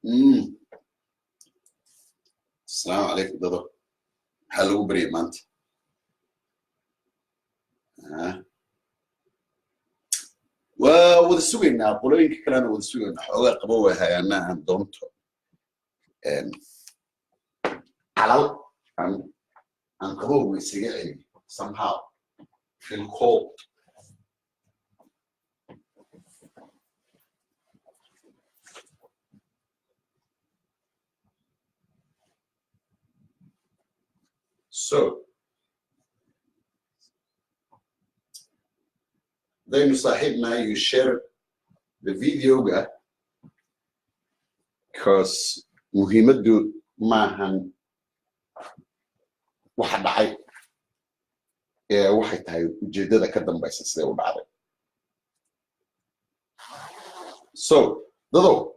السلام عليكم دادو حلو بري مانت ووذ سوينا قولين كلام وذ سوينا حوار قبوة هاي أنا عن دونتو على عن قبوة سيجعي somehow feel cold. So then صاحبنا you share the video because مهمته معهن واحد عاي واحد هاي جديدة كده بس سوي بعده. So ضدو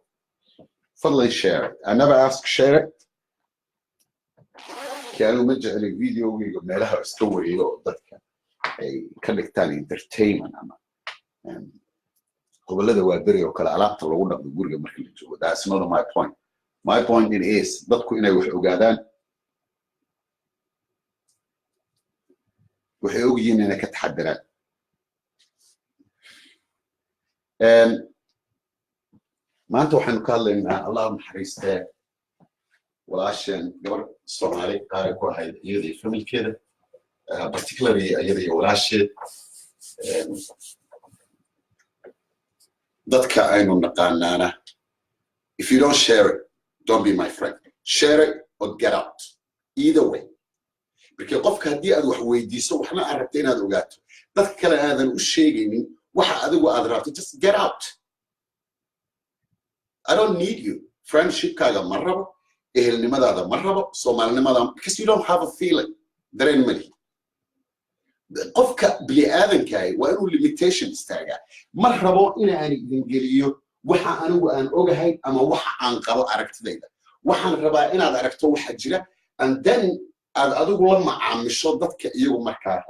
فضلي share it. I never ask share it. كانوا مجعل الفيديو ويقول لها استوي له ضدك كلك تاني entertainment أنا قبل هذا وادري وكلا علاقة لو قلنا بقول مركز الجو that's not my point. My point is ضدكم إنه يوحوا قادان وحيوق يجينا أنا كتحدنا ما أنتوا حنقال اللهم حريسته ولا عشان قبل الصومالي قال يكون هاي يدي فمل كده particularly يدي ولا شيء ضدك عينه نقالنا أنا if you don't share it don't be my friend share it or get out either way because قفك هدي أدو حويديسو وحنا عرفتين هذا وقاته ضدك كلا هذا الشيء واحد أدو أدراته just get out I don't need you friendship كذا مرة إهل نمدا هذا مرة صومال نمدا because you don't have a feeling درين ملي قفك بلي آذن كاي وأنو limitations تاعه مرة إنا أنا إنجليو وحا أنا وأن أوجهي أما وحا عن قرأ عرفت ذيدا وحا ربا إنا عرفته وحا جرا and then أدو لما عم شدت كأيو مركها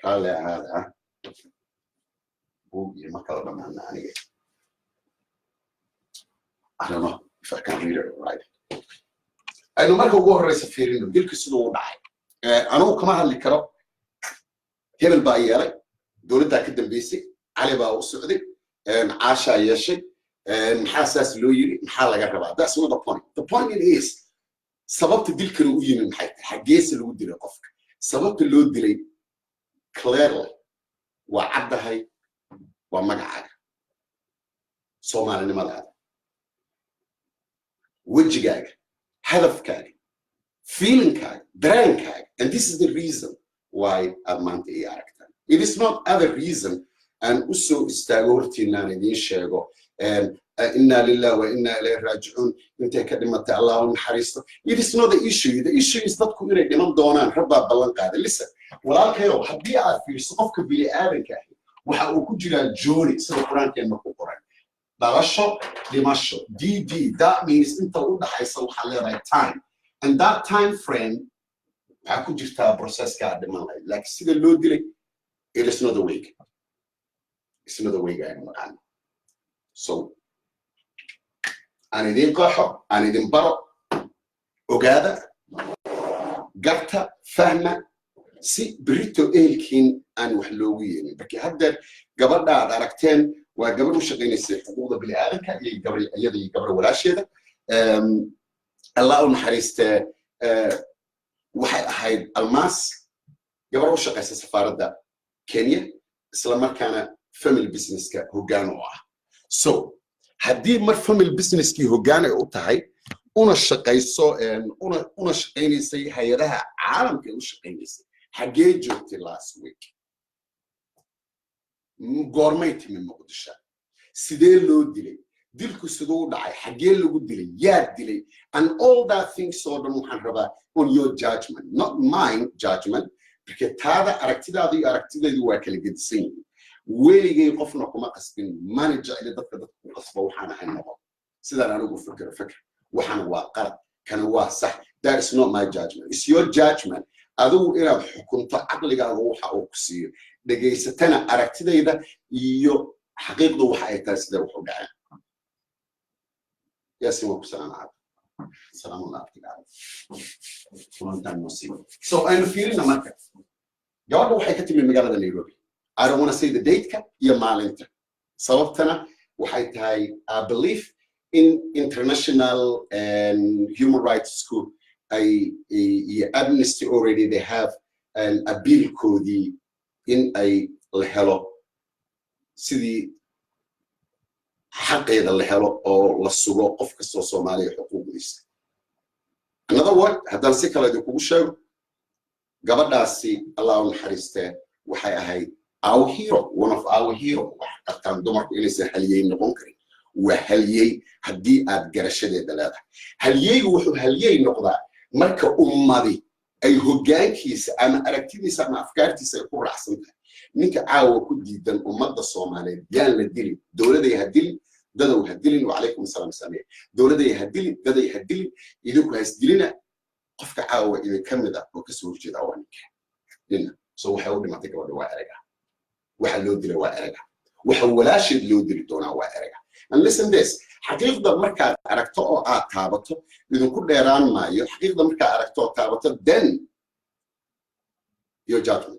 قال هذا هو يمكن لما أنا I don't know if I can read it right. أنا مركو جوه الرئيس فيرينو ديلك سلو داعي أنا كمان اللي كرا هبل بايالي دولة دا كدم بيسي علي باو السعودي عاشا يشي محاسس لويري محالة قربا that's not the point. The point is سببت ديلك الوين من حجيس الود اللي قفك سببت الود اللي clearly وعدها ومقعد صومالي نمال وجهك هدفك feelingك درينك and this is the reason why أمانت أركتن it is not other reason and also استغورتي ناندين شيء إنا لله وإنا إليه راجعون أنت كلمة الله ونحرسته it is not the issue is that كل يوم دونان ربنا بلن قاعد لسه ولا كيو حبي أعرف يسقفك بلي آذن كاهي وحاول كجلا جوري سر القرآن كأنه القرآن بغشوا لمشوا دي that means أنت قلنا حيصل حالي right time and that time frame هاكو جرتا process كارد مالي like سيد اللود دي it is not the week it's not the week يعني so أنا دين قاحة أنا دين برا وقادة قرطة فهمة سي بريتو إلكين أن وحلويين بكي هذا قبل ده عرفتين وقبل مش شغالين السيف حقوقه بالآلة كي قبل يدي قبل ولا شيء ده الله ونحرسته واحد هاي الماس قبل مش شغال سفارة ده كينيا إسلام كان فاميلي بيزنس كه هو كانوا so هدي مر فاميلي بيزنس كي هو كانوا وتاعي أنا شقيسو أنا شقيني سي هيرها عالم كي شقيني سي حاجة جوتي last week قرميتي من مقدشة سيدي لو دلي دلكو سدو داعي حاجة لو دلي يا دلي and all that things so don't محربة on your judgment not mine judgment because هذا أركتي واكل جد سين ويلي جاي قفنا كما قسبين ما نرجع إلى دقة قصبة وحنا حنبا سيدا أنا أقول فكر وحنا واقع كان واصح that is not my judgment it's your judgment أدو إلى حكمت عقلك روح أو كسير دقي ستنا أركتي ده يو حقيقة وحياة سيدا وحوجعان Yes, salam alaikum. Long time no see. So I'm feeling the market. Gabadha waxay ka timi magaalada Nairobi. I don't want to say the date ka iyo maalinta. Sababtana waxay tahay I believe in international and human rights school. Amnesty already they have a bill code in a hello. sidii xaqeeda la helo oo la sugo qof kasta Soomaaliya xuquuqdiisa. Another word haddaan si kale idinku sheego gabadhaasi Allah u naxariistee waxay ahayd our hero, one of our hero. wax qartaan dumarku inaysan haliyey noqon karin waa haliyey haddii aad garashadeeda leedahay. Haliyeygu wuxuu haliyey noqdaa marka ummadi ay hoggaankiisa ama aragtidiisa ama afkaartiisa ay ku raacsan tahay. ninka caawa ku diidan ummadda Soomaaliyeed yaan la dilin dowladay ha dilin dadow ha dilin wa calaykum asalaam sameey dowladay ha dilin daday ha dilin idinku hays dilina qofka caawa idin kamid ah oo ka soo horjeeda waa ninka so waxa uu dhimatay gabadha waa erayga waxa loo dilay waa erayga waxa walaasheed loo dili doonaa waa erayga. And listen this, xaqiiqda markaad aragto oo aad taabato idinku dheeraan maayo. xaqiiqda markaad aragto oo taabato then your judgment.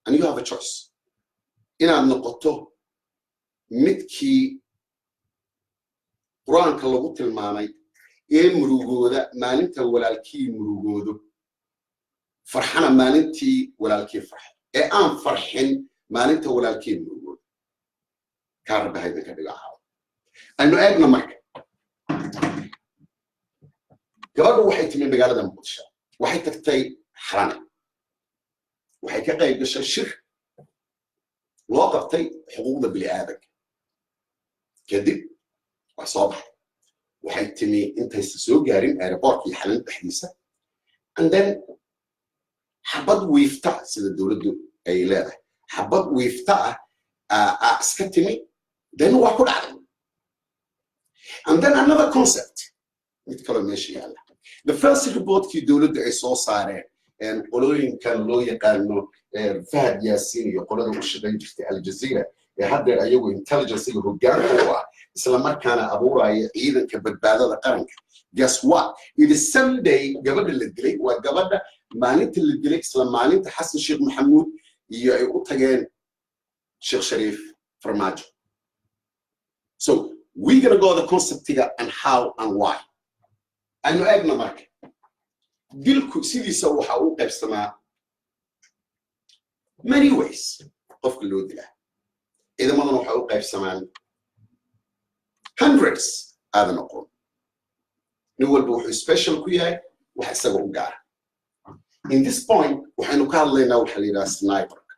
And you have a choice. inaad noqoto midkii quraanka lagu tilmaamay ee murugooda maalinta walaalkii murugoodo farxana maalintii walaalkii farxo ee aan farxin maalinta walaalkii murugoodo kaarbahayda ka dhigaha. aynu eegno marka gabadhu waxay timi magaalada Muqdisho waxay tagtay Xarane waxay ka qayb gashay shir loo qabtay xuquuqda bini'aadamka kadib waa soo baxay waxay timi intaysan soo gaarin airportkii Xalin dhexdiisa and then xabad wiifta sida dowladdu ay leedahay xabad wiifta iska timi then waa ku dhacday. And then another concept mid kale meesha yaala the first report kii dowladdu ay soo saareen qolooyinkan loo yaqaano Fahad Yaasin iyo qolada u shaqeyn jirtay Al Jazeera ee hadda ayagu intelligence hoggaanka u ah isla markaana abuuraya ciidanka badbaadada qaranka. Guess what? It is Sunday gabadha la dilay waa gabadha maalinta la dilay isla maalinta Xasan Sheekh Maxamuud iyo ay u tageen Sheekh Shariif Farmaajo. So we're going to go the concept and how and why. Aynu eegna marka dilku sidiisa waxa uu qaybsamaa many ways qofka loo dilaa. ciidamadan waxa uu qaybsamaan hundreds aadan aqoon nin walba wuxuu special ku yahay wax isaga u gaara. In this point waxaynu ka hadlaynaa waxa la yidhaha sniperka.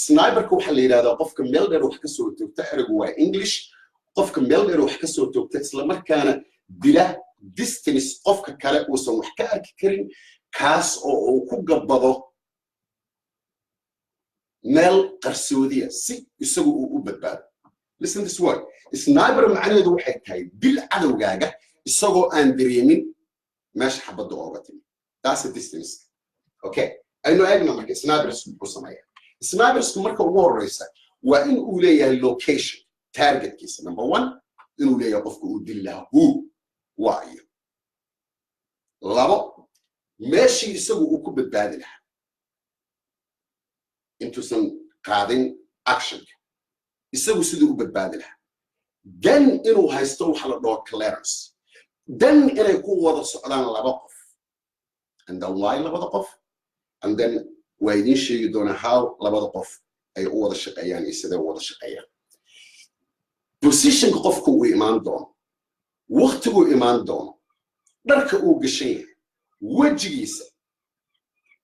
Sniperka waxa la yidhahdaa qofka meel dheer wax ka soo toogta eraygu waa English qofka meel dheer wax ka soo toogta isla markaana dila distance qofka kale uusan wax ka arki karin kaas oo uu ku gabbado meel qarsoodiya si isagu uu u badbaado. Listen this word. Sniper macnaheedu waxay tahay dil cadowgaaga isagoo aan dareemin meesha xabadda ooga timi. That's a distance. Okay. aynu eegna marka snipers muxuu sameeyaa. Snipers marka ugu horeysa waa in uu leeyahay location targetkiisa. Number 1 inuu leeyahay qofka uu dil lahaa who waayo. labo meeshii isagu uu ku badbaadi lahaa intuusan qaadin action isagu siduu u badbaadi lahaa. then inuu haysto waxa la dhaho clearance. then inay ku wada socdaan laba qof and then why labada qof and then waa idin sheegi doona how labada qof ay u wada shaqeeyaan iyo sidee u wada shaqeeyaan. positionka qofku uu imaan doono waqtigu imaan doono dharka uu gashan yahay wajigiisa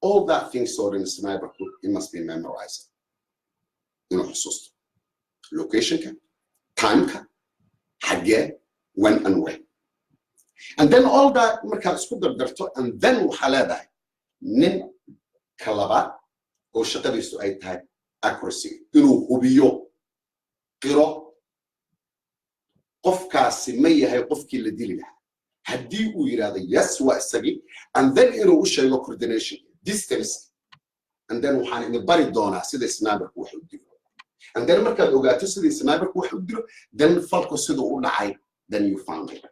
all that things stored in the sniper book it must be memorized. inuu xusuusto locationka timeka xagee when and where and then all that markaad isku dardarto and then waxaa leedahay nin ka labaad oo shaqadiisu ay tahay accuracy inuu hubiyo qiro qofkaasi ma yahay qofkii la dili lahaa. haddii uu yiraahdo yes waa isagii and then inuu u sheego coordination distance and then waxaan idin bari doonaa sida sniperku wax u dilo and then markaad ogaato sida sniperku wax u dilo then falku siduu u dhacay then you found it.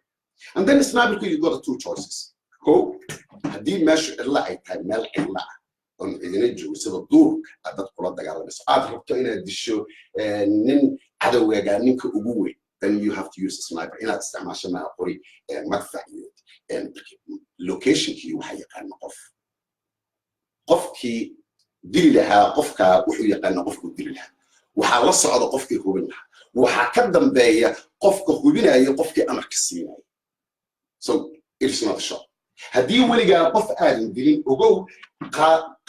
And then sniper you got two choices. Go, hadii meesha illa ay tahay meel illa on idin joogo sida duurka dad kula dagaalamay aad rabto inaad disho nin cadawga ninka ugu weyn, then you have to use a sniper inaad isticmaasho ma qori madfac and location kii waxa yaqaan qofkii dili lahaa qofka wuxuu yaqaan qofku dili lahaa waxa la socdo qofkii hubin lahaa waxa ka dambeeya qofka hubinayo qofkii amarka siinayo. So it's not a shot. hadii waliga qof aadan dilin ogow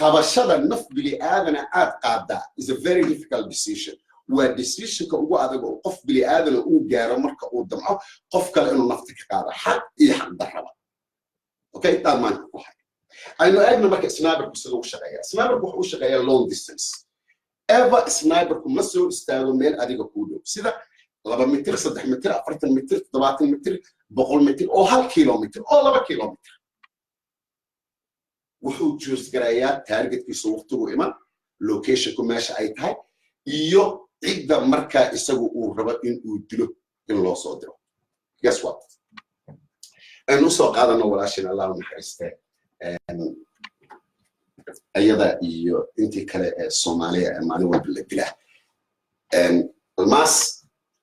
qabashada naf bili aadana aad qaada is a very difficult decision. waa decision ka ugu adag oo qof bili aadana uu gaaro marka uu damco qof kale inuu nafta ka qaado xaq iyo xaq darraba. Okay, that man ku hay aynu eegno marka sniper-ku sidoo u shaqeeyaa. Sniper-ku wuxuu u shaqeeyaa long distance. Ever sniper-ku ma soo istaago meel adiga ku dhow sida 2 mitir 3 mitir 40 mitir 70 mitir 100 mitir oo 1 kilomitir oo 2 kilomitir. wuxuu choose garayaa targetkiisa waqtigu iman location-ku meesha ay tahay iyo cidda marka isagu uu rabo in uu dilo in loo soo diro. Guess what? aynu soo qaadano walaashina Allah naxariistay ayada iyo intii kale ee Soomaaliya ee maalin walba la dilaa. Almaas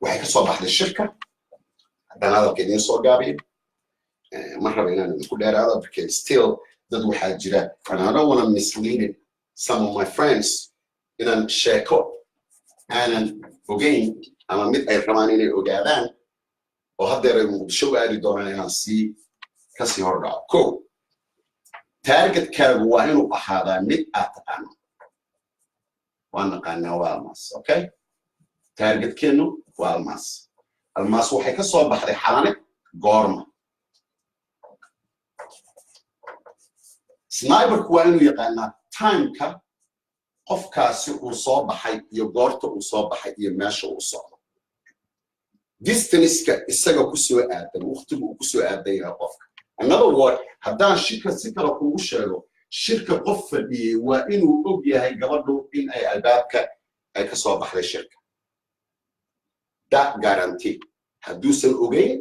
waxay ka soo baxday shirka haddana hadalkeedii soo gaabiyay ma rabo inaan ku dheeraado because still dad waxaa jira and I don't want to mislead some of my friends inaan sheeko aanan ogeyn ama mid ay rabaan inay ogaadaan oo haddeer ay muqdisho aadi doonaan inaan kasii hordhaco. Ko targetkaagu waa inuu ahaadaa mid aad taqaano. waan naqaanaa waa almaas. Okay, targetkeenu waa almaas. almaas waxay ka soo baxday xalane goorma. sniper-ku waa inuu yaqaanaa time-ka qofkaasi uu soo baxay iyo goorta uu soo baxay iyo meesha uu socdo. distance-ka isaga ku soo aadan waqtigu uu ku soo aadan yahay qofka. another word haddaan shirka si kale kugu sheego shirka qof fadhiyay waa inuu og yahay gabadhu in ay albaabka ay ka soo baxday shirka. that guarantee hadduusan ogeyn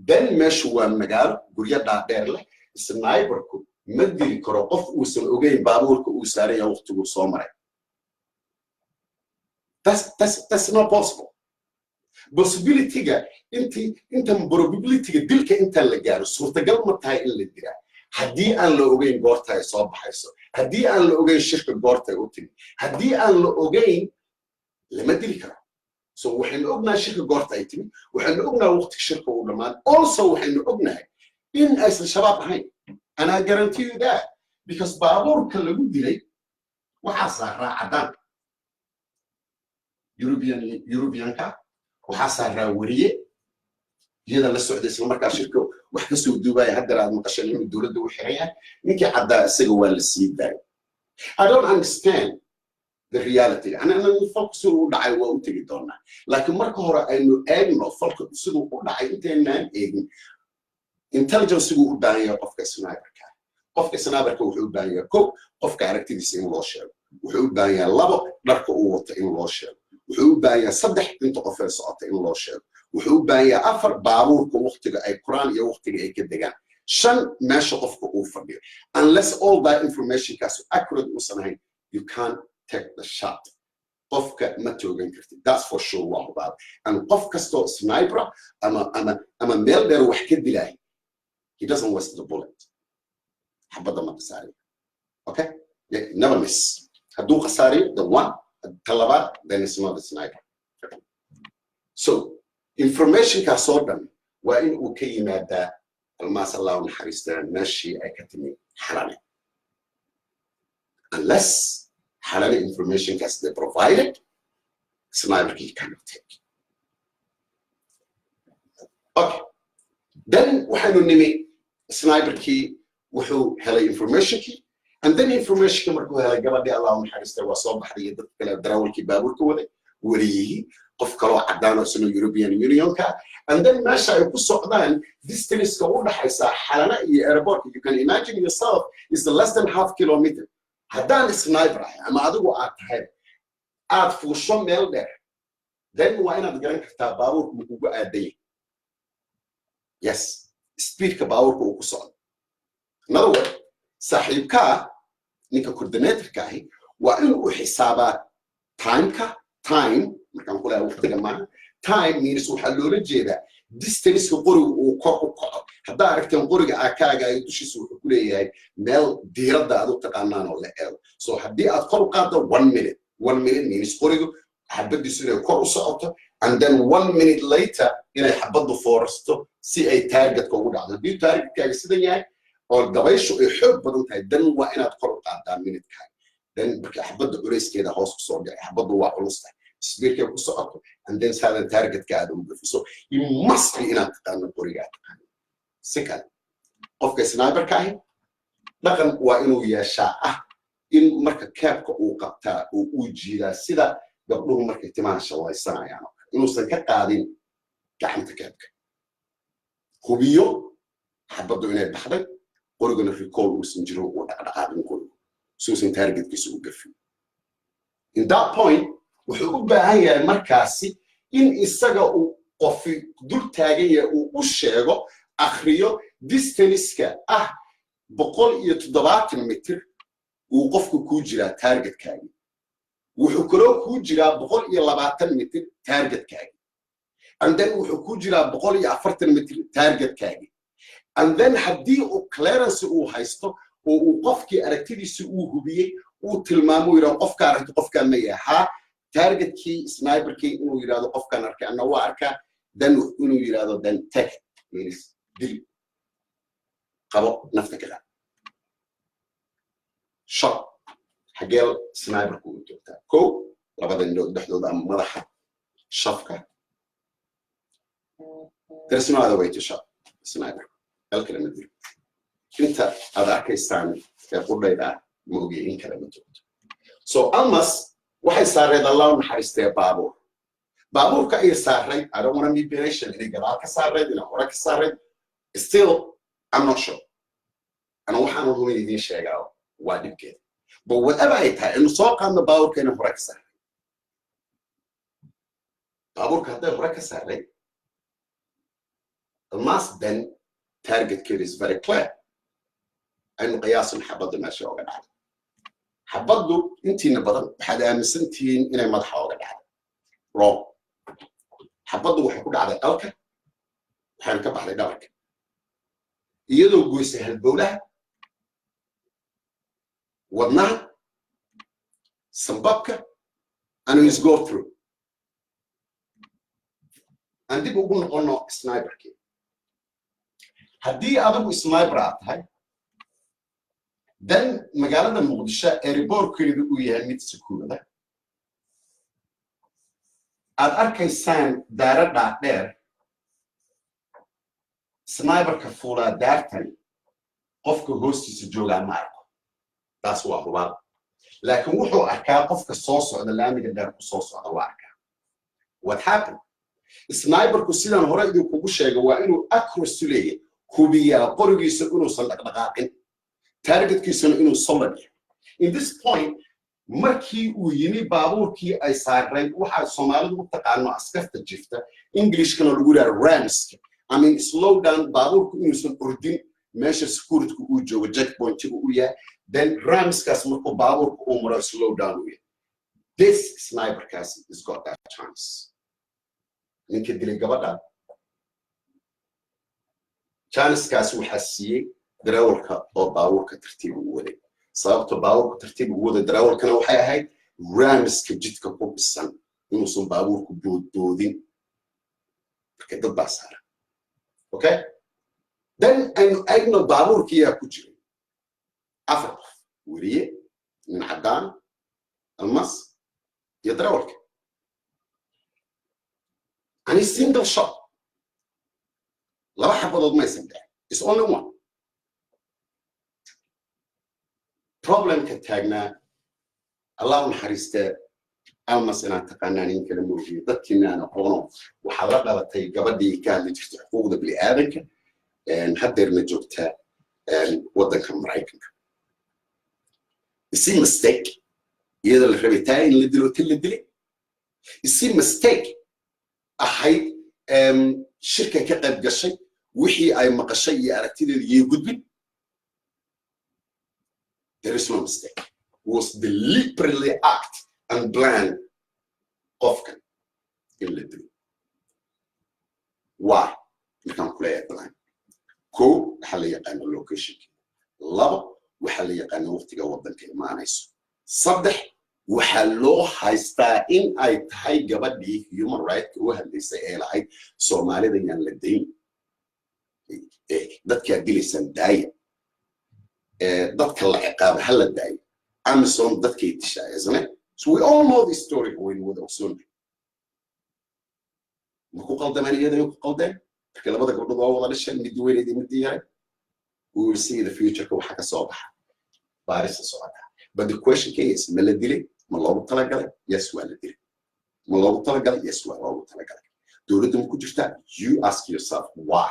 then meeshu waa magaalo guryo dhaadheer leh. sniper-ku ma dili karo qof uusan ogeyn baabuurka uu saaran yahay waqtigu soo maray. That's not possible. Possibility-ga inta probability-ga dilka inta la gaaro suurtagal ma tahay in la diraa haddii aan la ogeyn goorta ay soo baxayso, haddii aan la ogeyn shirka goorta ay u timi, haddii aan la ogeyn lama dili karo. So waxaynu ognahay shirka goorta ay timi, waxaynu ognahay waqtiga shirka uu dhammaan. Also waxaynu ognahay in aysan shabaab ahayn. And I guarantee you that because baabuurka lagu dilay waxaa saaraa cadaan European-ka waxaa saaraa wariye iyada la socday isla markaa shirka wax ka soo duubaya haddana aad maqashay inuu dowladda u xiran yahay ninkii caddaa isaga waa la sii daayay. I don't understand the reality. أنا focus u dhacay waa u tegi doonaa laakiin marka hore aynu eegno falka siduu u dhacay intaynaan eegin intelligence-gu u baahan yahay qofka sniper-ka. qofka sniper-ka wuxuu u baahan yahay kow qofka aragtidiisa in loo sheego, wuxuu u baahan yahay labo dharka uu wato in loo sheego, wuxuu u baahan yahay saddex inta qof ee socota in loo sheego, wuxuu u baahan yahay afar baabuurka waqtiga ay quraan iyo waqtiga ay ka degaan, shan meesha qofka uu fadhiyo. Unless all that information kaas accurate uusan ahayn you can't take the shot. qofka ma toogan kartid. That's for sure waa hubaal. And qof kastoo sniper ama meel dheer wax ka dilay he doesn't waste the bullet. حبضة ما قصاري. Okay? Yeah, never miss. هدو قصاري the one طلبات then it's not a sniper. So information كصودا وإن أوكي ماذا الماس الله ونحرستان ماشي أي كتمي حرامي. Unless حرامي information كاس they provided sniper key cannot take. Okay. Then وحنو نمي sniper key wuxuu helay information-kii and then information-kii markuu helay gabadhii Allah u naxariistay waa soo baxday dad kale darawalkii baabuurka waday wariyihii qof kaloo cadaan oo sino European Union-ka and then meesha ay ku socdaan distance-ka u dhaxaysa Xalana iyo airport you can imagine yourself is less than half kilometer. haddaan sniper ah ama adigu aad tahay aad fuusho meel dheer then waa inaad garan kartaa baabuurku kugu aaday yes speedka baabuurka uu ku socdo another way saaxiibkaa ninka coordinatorka ahi waa inuu xisaabaa time markaan ku leeyahay waqtiga maaha time means waxaa loola jeedaa distance qoriga uu kor u kaco haddaa aragteen qoriga akaaga ay dushiisa wuxuu ku leeyahay meel diiradda aad u taqaanaan oo la eego so haddii aad kor u qaaddo 1 minute means qoriga xabadiisu inay kor u socoto and then 1 minute later inay xabaddu foorasto si ay targetka ugu dhacdo haddii targetkaaga sidan yahay oo dabayshu ay xoog badan tahay dan waa inaad kor u qaaddaa minutekaga dan marka xabadda culayskeeda hoos ku soo dhacay xabaddu waa culus tahay speedka ku socoto and then saadan targetka aad ugu gafiso you must be inaad taqaano qoriga aad taqaano si kale qofka sniperka ahi dhaqan waa inuu yeeshaa in marka kaabka uu qabtaa uu jiidaa sida gabdhuhu markay timaha shawaysanayaan inuusan ka qaadin gacanta kaabka hubiyo xabaddu inay baxday qorigana recall uusan jiro uu dhaqdhaqaaqin qorigu suusan targetkiisa u gafin in that point wuxuu u baahan yahay markaasi in isaga uu qofi dul taagan yahay uu u sheego akhriyo distance-ka 170 mitir uu qofku ku jiraa targetkaaga wuxuu kaloo ku jiraa 120 mitir targetkaaga and then wuxuu ku jiraa 140 mitir targetkaaga and then haddii uu clearance uu haysto oo uu qofkii aragtidiisa uu hubiyey uu tilmaamo yiraahdo qofka aragti qofka ma yaha targetkii sniperkii inuu yiraahdo qofkan arkay anna waa arkaa dan inuu yiraahdo dan take means dil qabo nafta kala shot hagel sniperku uu joogtaa ko labada indhood dhexdooda ama madaxa shafka there's no other way to shot sniper halkala ma dilo inta aad arkaysaan ee qudhayda ma ogeyn in kale ma joogto so almas waxay saareen allah naxariistay baabuurka ay saaray I don't want to be patient in gadaal ka saaray ina hore ka saaray still I'm not sure ana waxaan u idin sheegaa waa dhibkeeda but whatever ay tahay inuu soo qaadno baabuurka ina hore ka saaray baabuurka hadday hore ka saaray almas then target kid is very clear aynu qiyaasin xabadda meesha uga dhacday xabaddu intiina badan waxaad aaminsantihiin inay madaxa uga dhacday wrong xabaddu waxay ku dhacday qalka waxayna ka baxday dhabarka iyadoo goysay halbowlaha wadnaha sambabka and is go through and dib ugu noqono sniperkii haddii adigu sniper aad tahay dan magaalada muqdisho airportkeedu uu yahay mid sukuurada aad arkaysaan daaradha dheer sniperka fuulaa daartan qofka hoostiisa joogaa ma arko taas waa hubaal laakiin wuxuu arkaa qofka soo socda laamiga dheer ku soo socda waa arkaa what happened sniperku sidaan hore idinkugu sheegay waa inuu accuracy leeyahay hubiyaa qorigiisa inuusan dhaqdhaqaaqin targetkiisuna inuu solid in this point markii uu yimi baabuurkii ay saareen waxa Soomaalidu u taqaano askarta jifta Englishkana lagu yiraahdo rams I mean slow down baabuurku inuusan ordin meesha security uu joogo checkpoint uu yahay then rams kaas markuu baabuurku uu maro slow down uu yahay this sniper kaas is got that chance ninka dilay gabadha chance kaas waxa siiyay darawalka oo baabuurka tartiib u waday sababta baabuurka tartiib u waday darawalkana waxay ahayd ramska jidka ku bisan inuusan baabuurku boodboodin marka dad baa saaran okay then aynu baabuurkii yaa ku jiray afar wariye min cadaan almas iyo darawalka ani single shot laba xabadood ma aysan dhicin it's only one problem ka taagnaa allah naxariiste almas inaan taqaanaan in kala muujiyo dadkiina aan aqoono waxaa la dhalatay gabadhii ka hadli jirtay xuquuqda bini'aadanka haddeerna joogtaa waddanka maraykanka isi mistake iyada la rabitaa in la dilo tin la dilay isi mistake ahayd shirka ka qayb gashay wixii ay maqashay iyo aragtideeda iyo gudbin. There is no mistake. It was deliberately act and planned qofkan in la dilo. Why? Markaan ku leeyahay plan. Kow, waxaa la yaqaana location. Labo, waxaa la yaqaana waqtiga waddanka imaanayso. Saddex, waxaa loo haystaa in ay tahay gabadhii human right u hadlaysay ee lahayd Soomaalida yaan la dayn. Dadkaa dilaysan daaya. Dadka la ciqaaba ha la daayo. Amazon dadkay dishaa, isn't it? So we all know this story when we were ma ku qaldameen iyadoo ku qaldeen marka labada gabdhood waa wada dhashay mid weynayday mid yahay. We will see the future ka waxa ka soo baxa baarista socota. But the question is, ma la dilay? Ma loogu talagalay? Yes, waa la dilay. Ma loogu talagalay? Yes, waa loogu talagalay. Dowladdu ma ku jirtaa? You ask yourself why.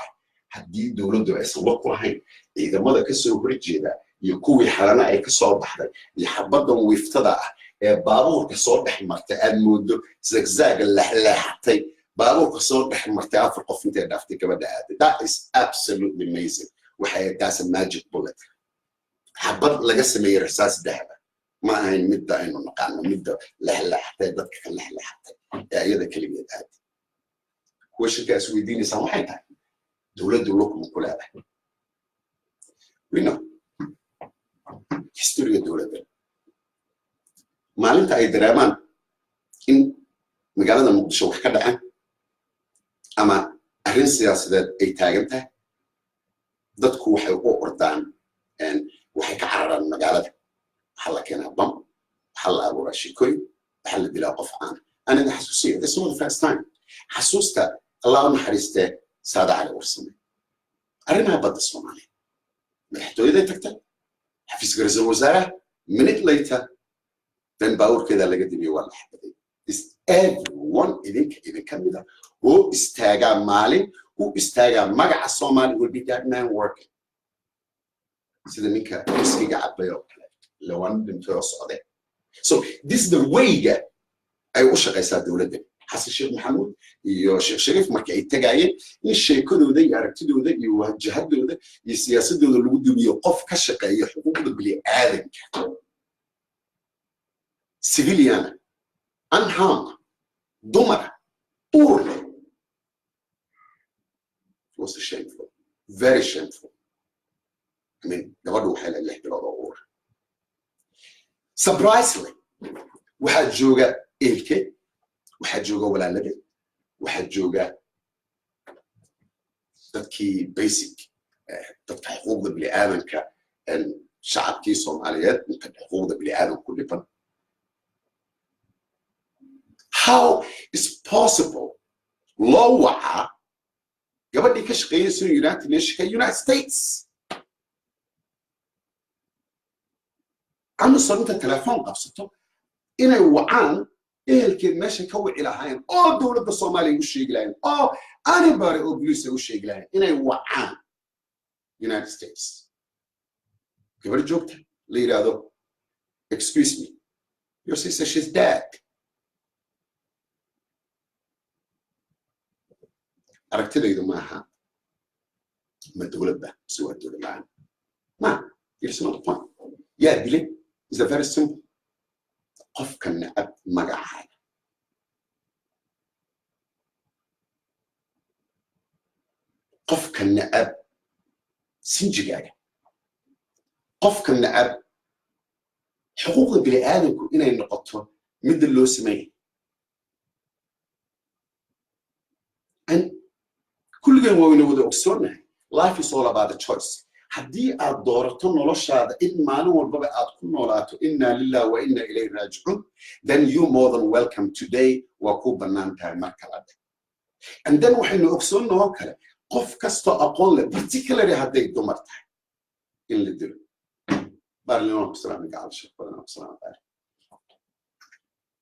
Haddii dowladdu aysan wax ku lahayn ciidamada ka soo horjeeda iyo kuwii xalana ay ka soo baxday iyo xabaddan wiiftada ah ee baabuurka soo dhex martay aad moodo zigzag leexleexatay baabuurka soo dhex martay afar qof intay dhaaftay gabadha aaday. That is absolutely amazing. That's a magic bullet. xabad laga sameeyay rasaas dahaba ma ahayn midda aynu naqaano midda leexleexatay dadka ka leexleexatay ee iyada keligeed aaday. Questionkaas weydiinaysaa waxay tahay dowladdu lukuma ku leedahay. We know history dowladda maalinta ay dareemaan in magaalada Muqdisho wax ka dhacaan ama arrin siyaasadeed ay taagan tahay dadku waxay u ordaan waxay ka cararaan magaalada. waxaa la keenaa bam, waxaa la abuuraa shikooyin, waxaa la dilaa qof caan. Aniga xasuusiya, this is not the first time. xasuusta Allah u naxariistee Saada Cali Warsame arrimaha badda Soomaaliya madaxtooyaday tagtay xafiiska ra'iisul wasaaraha minute later then baabuurkeeda laga dibiyay waa la xabaday. Is everyone idinka mida oo istaagaa maalin u istaagaa magaca Soomaali will be that man working sida ninka iskiga cabay oo kale lawan dhintoo socday. So this is the way ay u shaqaysaa dowladda. Xasan Sheekh Maxamuud iyo Sheekh Shariif markii ay tagayeen in sheekadooda iyo aragtidooda iyo wajahadooda iyo siyaasadooda lagu dumiyo qof ka shaqeeya xuquuqda bini'aadamka civilian unharmed dumar uur leh. It was shameful, very shameful. I mean gabadhu waxay leedahay 6 bilood oo uur. Surprisingly waxaa jooga eelke, waxaa jooga walaalada, waxaa jooga dadkii basic dadka xuquuqda bini'aadamka shacabkii Soomaaliyeed inta xuquuqda bini'aadamka ku dhiban. How is possible loo wacaa gabadhii ka shaqeynaysa United Nations United States Amazon inta telefoon qabsato inay wacaan ehelkeed meesha ka wici lahayn oo dowladda Soomaaliya u sheegi lahayn oo anybody oo police u sheegi lahayn inay wacaan United States. Gabar joogta la yiraahdo excuse me your sister she's dead. aragtidaydu maaha ma dowladda si waa dowlad la'aan ma it's not a point. yaa dilay is a very simple qofka nacab magacaaga qofka nacab sinjigaaga qofka nacab xuquuqda bini'aadamku inay noqoto midda loo sameeyay. kulligeen waa inuu wada ogsoonahay life is all about the choice. haddii aad doorato noloshaada in maalin walbaba aad ku noolaato inna lillahi wa inna ilayhi raaji'un then you more than welcome today waa ku bannaan tahay mar kale. And then waxaynu ogsoonnahoo kale qof kastoo aqoon leh particularly hadday dumar tahay in la dilo. baarlinoon kusalaamin gacal sheekh badan kusalaam baari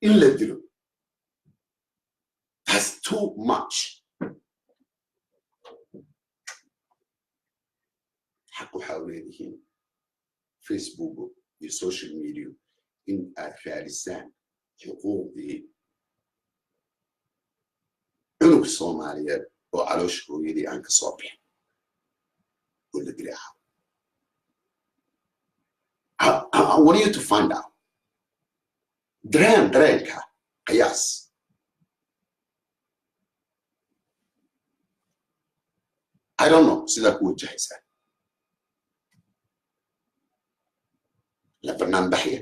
in la dilo. That's too much. حق وحاولين فيسبوك والسوشيال ميديا إن أفعالسان حقوقي عنق الصومالية وعلوش هو يدي عنك صبح dilay I want you to find out dareenka qiyaas I don't know sida ku wajahaysaa la barnaamij baxaya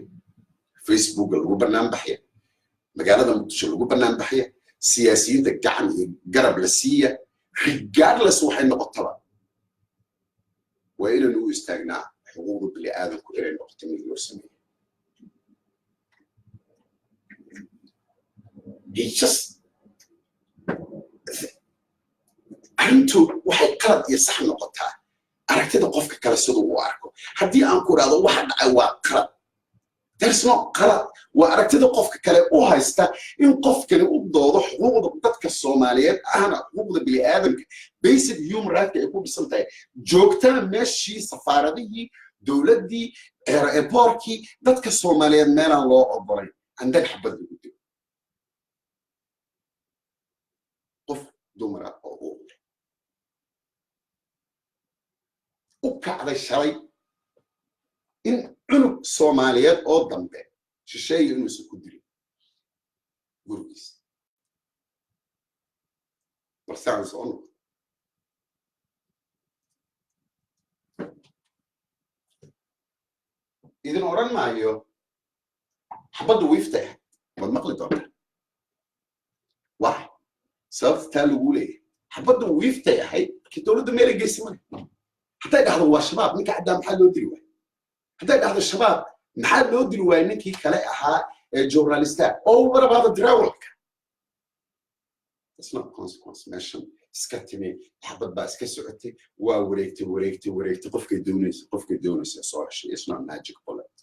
Facebook lagu barnaamij baxaya magaalada muqdisho lagu barnaamij baxaya siyaasiyiinta gacan iyo garab la siiya regardless waxay noqotaba waa inaan u istaagnaa xuquuqda bini'aadamku inay noqoto mid loo sameeyo It's just arrintu waxay qalad iyo sax noqotaa aragtida qofka kale siduu u arko haddii aan ku raado waxa dhacay waa qalad there's no qalad waa aragtida qofka kale u haysta in qofkani u doodo xuquuqda dadka Soomaaliyeed ahna xuquuqda bini'aadamka basic human rights ay ku dhisan tahay joogtaa meeshii safaaradihii dowladdii airportkii dadka Soomaaliyeed meelaan loo ogolay andag xabad lagu dilo qof dumara oo u kacday shalay in cunug Soomaaliyeed oo dambe shisheeye inuu isu ku dilo gurigiisa balsaan soo noqdo idin oran maayo xabaddu wiiftay wad maqli doontaa waa sababtaa lagu leeyahay xabaddu wiiftay ahayd markii dowladda meel ay geysay male hadday dhahdo waa shabaab ninka caddaa maxaa loo dili waay hadday dhahdo shabaab maxaa loo dili waay ninkii kale ahaa ee journalista oo what about the darawalka it's not consequence meeshan iska timi xabad baa iska socotay waa wareegtay qofkay doonaysa soo heshay it's not magic bullet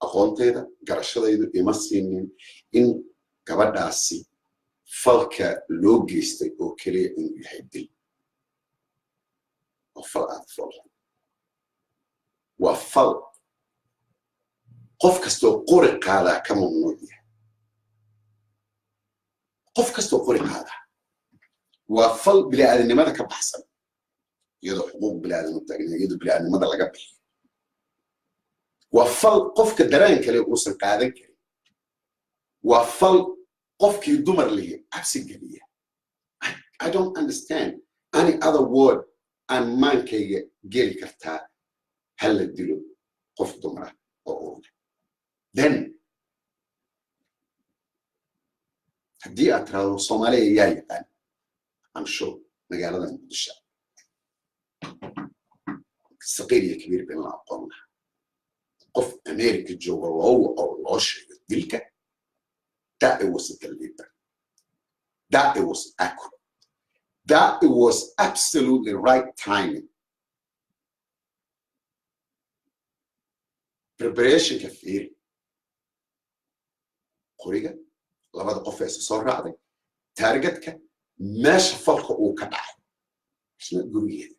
aqoonteeda garashadaydu ima siinin in gabadhaasi falka loo geystay oo kaliya inuu yahay dil fal aad fal waa fal qof kastoo qori qaadaa ka mamnuuc yahay qof kastoo qori qaadaa waa fal bini'aadanimada ka baxsan iyadoo xuquuq bini'aadan taagan iyadoo bini'aadanimada laga bixiyo waa fal qofka dareen kale uusan qaadan karin waa fal qofkii dumar lihi cabsi geliya I don't understand any other word aan maankayga geli kartaa hal la dilo qof dumara oo urur then haddii aad tiraahdo Soomaaliya yaa yaqaan I'm sure magaalada muqdisho saqiir iyo kabiir bin la aqoon lahaa qof America jooga loo sheego dilka that it was deliberate that it was accurate that it was absolutely right timing preparation ka fiiri qoriga labada qof ee soo raacday targetka meesha falka uu ka dhacay isna gurigeeda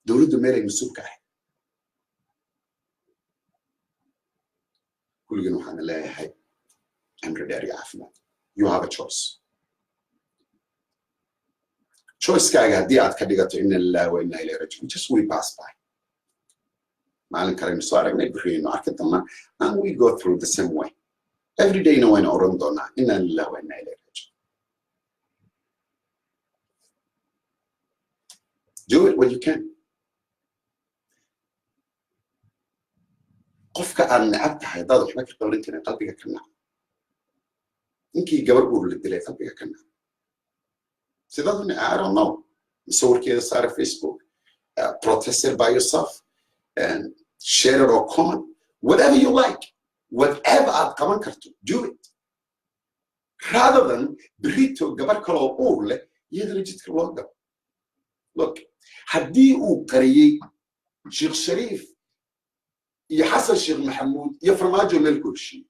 dowladda meelay mas'uul ka ahayd kulligan waxaan leeyahay amri dheeri caafimaad you have a choice kaaga haddii aad ka dhigato inna lillahi wa inna ilayhi raaji'uun just we pass by maalin kale soo aragnay bixiyayno arki doonaa and we go through the same way every day wayna oran doonaa inna lillahi wa inna ilayhi raaji'uun do it when you can qofka aan necab tahay dad waxba ka qaban karin qalbiga ka nac ninkii gabar uur la dilay qalbiga ka nac sidaduna I don't know sawirkeeda saara Facebook protest it by yourself and share it or comment whatever you like whatever aad qaban karto do it rather than brito gabar kale oo uur leh iyadana jidka loo gabo look haddii uu qariyay Sheikh Sharif iyo Xasan Sheikh Maxamuud iyo Farmaajo meel ku heshiiyey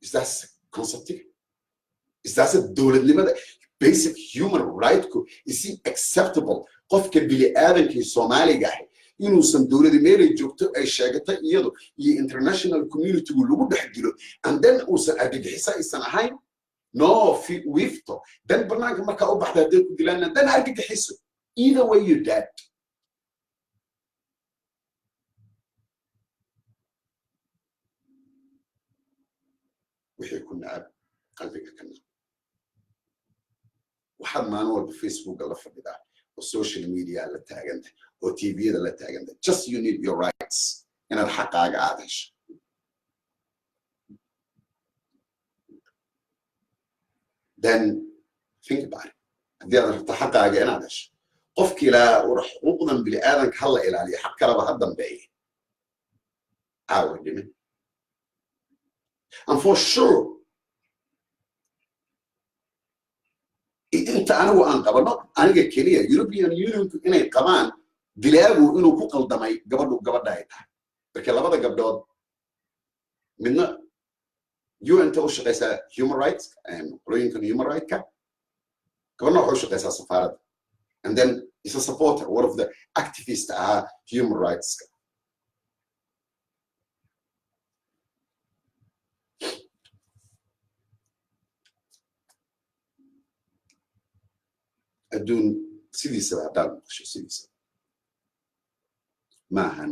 is that concept is that dowladnimada basic human right is it acceptable qofka bini'aadamka Soomaaliga ah inuusan dowladda meelay joogto ay sheegatay iyadu iyo international community lagu dhex dilo and then uusan argagixisa aysan ahayn no wifto dan barnaamijka marka u baxda hadii ku dilaana dan argagixiso either way you're dead wixii ku nacab qalbiga kana waxaad maalin walba Facebook la fadhidaa oo social media la taaganta oo TV-da la taaganta just you need your rights inaad xaqaaga aad hesho then think about it haddii aad rabto xaqaaga inaad hesho qofkii ilaa xuquuqdan bini aadanka hala ilaaliyo xaq kaleba ha dambeeye dhimin and for sure inta anigu aan qabano aniga keliya European Union inay qabaan dilaagu inuu ku qaldamay gabadha ay tahay marka labada gabdhood midna UN ta u shaqeysa human rights and qolooyinkan human rights ka gabadha waxay u shaqeysaa safaaradda and then is a supporter one of the activists human rights ka adduun sidiisaba haddaad maqasho sidiisaba maahan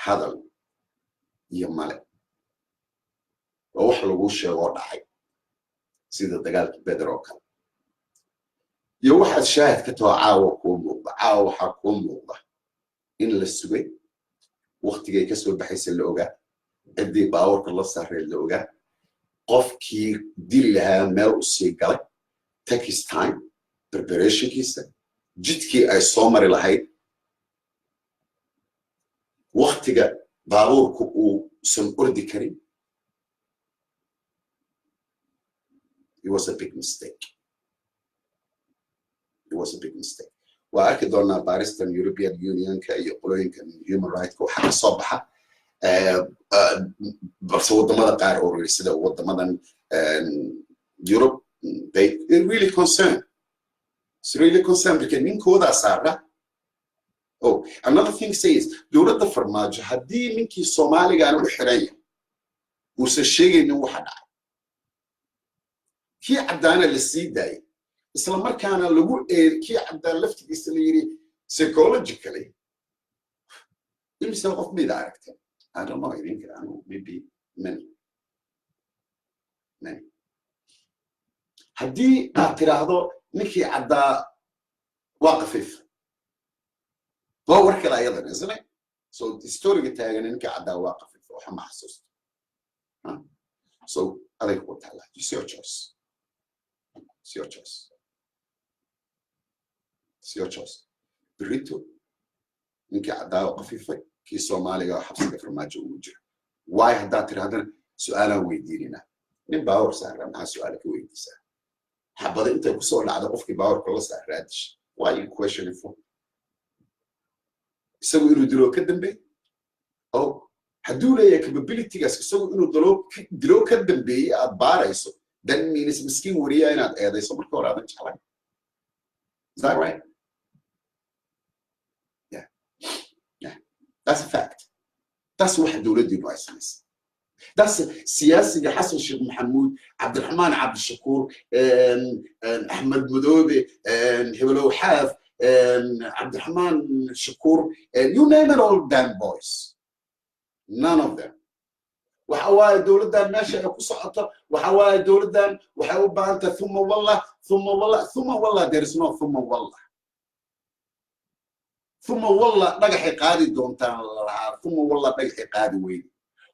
hadal iyo male waa wax lagu sheegoo dhacay sida dagaalkii Beder oo kale iyo waxaad shaahid ka taho caawa kuu muuqda caawa waxaa kuu muuqda in la sugay waqtigay ka soo baxaysa la ogaa ciddii baawarka la saaray la ogaa qofkii dili lahaa meel u sii galay take his time preparation kiisa jidkii ay soo mari lahayd waqtiga baabuurku uu san ordi karin it was a big mistake waa arki doonaa baaristan European Unionka iyo qolooyinkan human rights waxa ka soo baxa balse wadamada qaar oo sida wadamadan Europe they really concerned because ninkooda saara another thing says dowladda farmaajo haddii ninkii Soomaaliga aan u xiraya uu se sheegaynin waxa dhacay kii cadaana la sii daayay isla markaana lagu kii cadaan laftigiisa la yiri psychologically imisa qof mid aragtay I don't know, I think maybe many. haddii aad tiraahdo ninkii caddaa waa qafiif waa war kale ayadan isna so historiga taagan ninkii caddaa waa qafiif waxa ma xasuusto so aday ku taala it's your choice بريتو ninkii caddaa oo qafiifay kii Soomaaliga xabsiga farmaajo ugu jira way hadda tiraahdan su'aalan weydiinina nin baawar saaran maxaa su'aal ka weydiisaa xabada inta ku soo dhacdo qofkii baawar la saaraadish why you question for isagu inuu dilo ka dambe oo hadduu leeyahay capability-gaas isagu inuu dilo ka dambeeyay aad baarayso dan means miskiin wariya inaad eedayso marka hore aadan jeclayn is that right that's a fact that's what دولتي بايسنس that's سياسي حسن الشيخ محمود عبد الرحمن عبد الشكور احمد مدوبي هبلو حاف عبد الرحمن شكور you name it all damn boys none of them وحواي دولتنا ماشيه ku socota وحواي دولتنا waxay u baahanta thumma wallah there is no thumma wallah ثم والله dhagaxay qaadi doontaan lahaa ثم والله dhagaxay qaadi weyn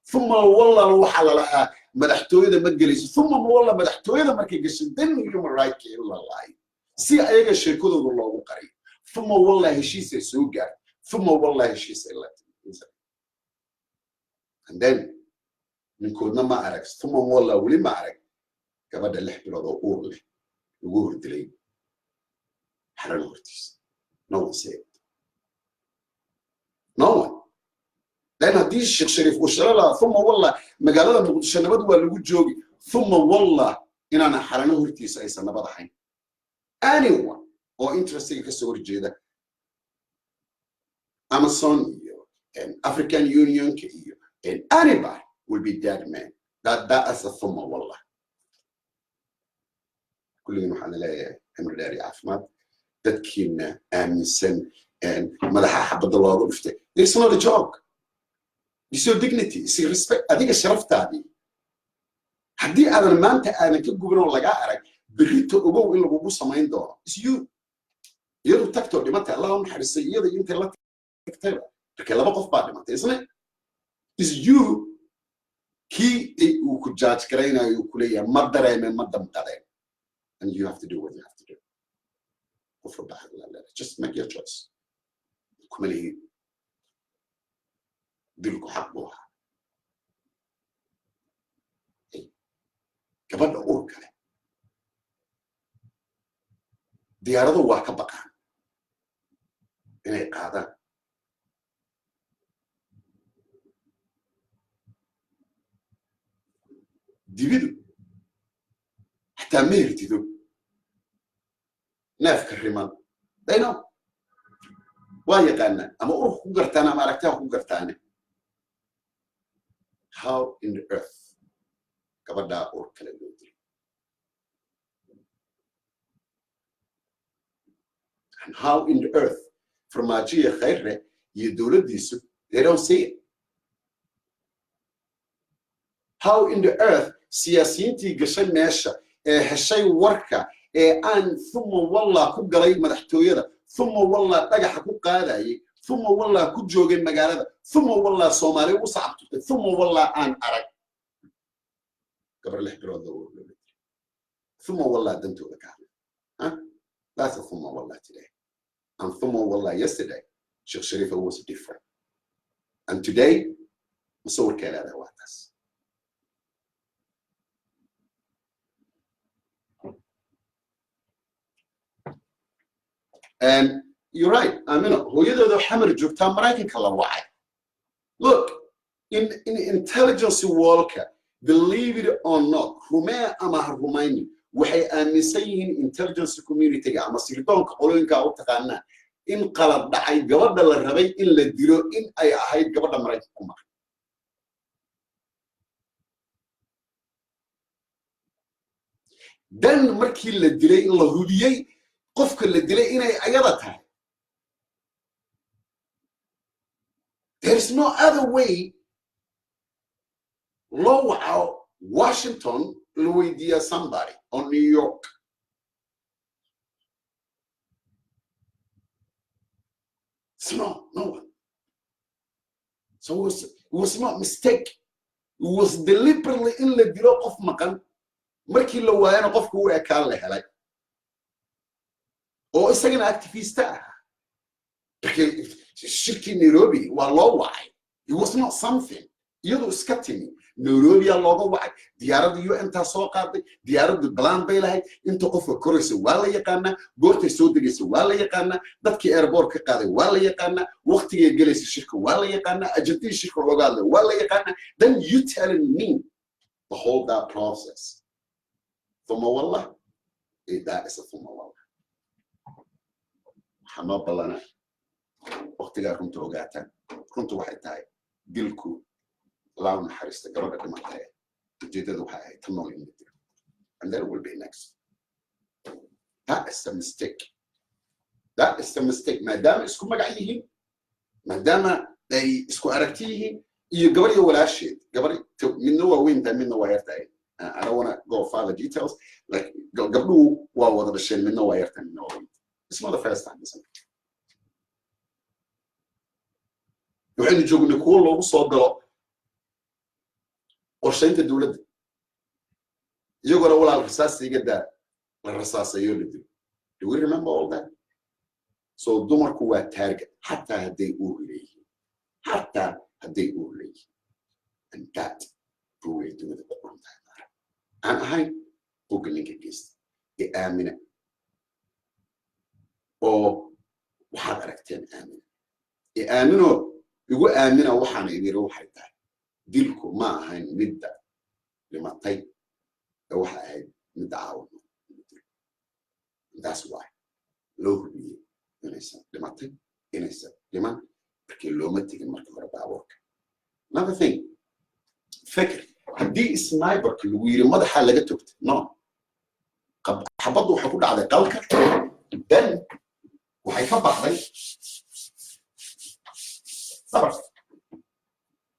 ثم والله waxa la lahaa madaxtooyada ma gelayso ثم والله madaxtooyada markay gashay dan human rights illa laay si ayaga sheekadooda loogu qaray ثم والله heshiis ay soo gaar ثم والله heshiis ay la and then ninkoodna ma arag ثم والله wali ma arag gabadha 6 bilood oo uur leh ugu hordilay xaran hortiis no one said no one لأن هذه الشيخ شريف وشرلا ثم والله مقالة مقدشة نبض ولا جوجي ثم والله إن أنا حرنا هرتيس أي سنة بضحين anyone or interesting كسور جيدة Amazon and African Union and anybody will be dead man that is a ثم والله كلنا waxaan leeyahay amri dheer iyo caafimaad dadkiina aaminsan madaxa xabadda looga dhuftay it's not a joke it's your dignity it's your respect adiga sharaftaadii haddii aadan maanta aadan ka gubin oo lagaa arag berrito ogow in lagugu samayn doono is you iyadu tagtoo dhimatay allah u naxariistay iyada intay la tagtay markii laba qof baa dhimatay isna is you kii uu ku judge garaynayo uu ku leeyahay ma dareemeen ma damqadeen and you have to do what you have to do kufr baa just make your choice kuma lihi dilku xaq buu ahaa gabadha uurka leh diyaaradu waa ka baqaan inay qaadaan dibidu xataa ma hirtido neefka riman dayno waa yaqaanaa ama urka ku gartaan ama aragtaha ku gartaane how in the earth gabadhaa uur kale loo dilo and how in the earth farmaajiya khayrre iyo dowladdiisu they don't see it how in the earth siyaasiyiintii gashay meesha ee heshay warka ee aan thumma wallah ku galay madaxtooyada thumma wallah dhagaxa ku qaadayay thumma wallah ku joogay magaalada thumma wallah Soomaali u sacabtay thumma wallah aan arag gabar leh bilood oo thumma wallah dantooda ka hadlay that's a thumma wallah today and thumma wallah yesterday Sheikh Sharifa was different and today musawir kaleeda waa taas and you're right amino hooyadooda xamar joogtaa maraykanka la wacay look in intelligence walka believe it or not rumee ama rumayni waxay aaminsan yihiin intelligence community ama sirdoonka qolooyinka u taqaanaa in qalad dhacay gabadha la rabay in la dilo in ay ahayd gabadha maraykanka ku maqan dan markii la dilay in la hubiyay qofka la dilay inay ayada tahay there's no other way loo waco Washington la weydiiya somebody on New York it's no one so it was not mistake it was deliberately in la dilo qof maqan markii la waayana qofku uu ekaan la helay oo isagana activista shirkii Nairobi waa loo wacay it was not something iyadoo iska timi Nairobi looga wacay diyaaradda UN taa soo qaaday diyaaradda plan bay lahayd inta qofka koraysa waa la yaqaanaa goortay soo degaysa waa la yaqaanaa dadkii airport ka qaaday waa la yaqaanaa waqtigay galaysa shirka waa la yaqaanaa ajadii shirka looga hadlay waa la yaqaanaa then you telling me the whole that process thumma wallah that is a thumma wallah xama balana waqtigaa runta ogaataan runtu waxay tahay dilku laa naxariista gabadha dhimatay ujeedadu waxay ahayd tan nool in la dilo and there will be next that is a mistake maadaama isku magac yihiin maadaama ay isku aragti yihiin iyo gabar iyo walaasheed gabar midna waa weyntahay midna waa yartahay I don't want to go further details like gabdhuhu waa wada dhasheen midna waa yartahay midna waa weyntahay it's not the first time isn't it waxaynu joognay kuwo loogu soo galo qorshaynta dowladda iyagoo walaal rasaasiga daa la rasaasayo la dilo do we remember all that so dumarku waa target xataa hadday uur leeyihiin and that way dunida ku qorantahay aan ahayn bogga ninka geysta ee aamina oo waxaad aragteen aamina ee aaminoo igu aamina waxaana idiri waxay tahay dilku ma ahayn midda dhimatay ee waxa ahayd midda caawimo that's why loo hubiyey inaysan dhimatay inaysan dhiman markii looma tegin marka hore baabuurka another thing fikir haddii sniperka lagu yiri madaxa laga togtay no xabaddu waxay ku dhacday qalka dan waxay ka baxday sabar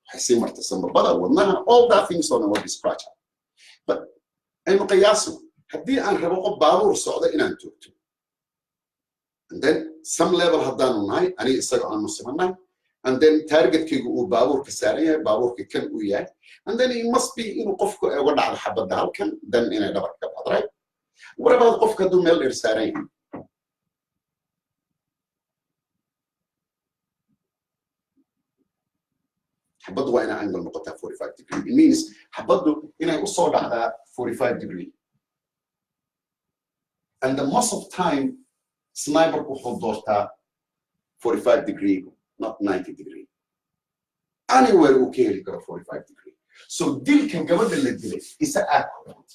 waxay sii martay sambabada wadnaha all that things on what is fragile but aynu qiyaaso haddii aan rabo qof baabuur socda inaan toogto and then some level haddaanu nahay aniga isaga aanu simannahay and then targetkaygu uu baabuurka saaran yahay baabuurka kan uu yahay and then it must be inuu qofku uga dhacdo xabadda halkan dan inay dhabarka ka baxdo right what about qofka hadduu meel dheer saaran yahay xabaddu waa inay angle noqotaa 45 degree it means xabaddu inay u soo dhacdaa 45 degree and the most of time sniper wuxuu doortaa 45 degree not 90 degree anywhere uu ka heli karo 45 degree so dilkan gabadha la dilay is accurate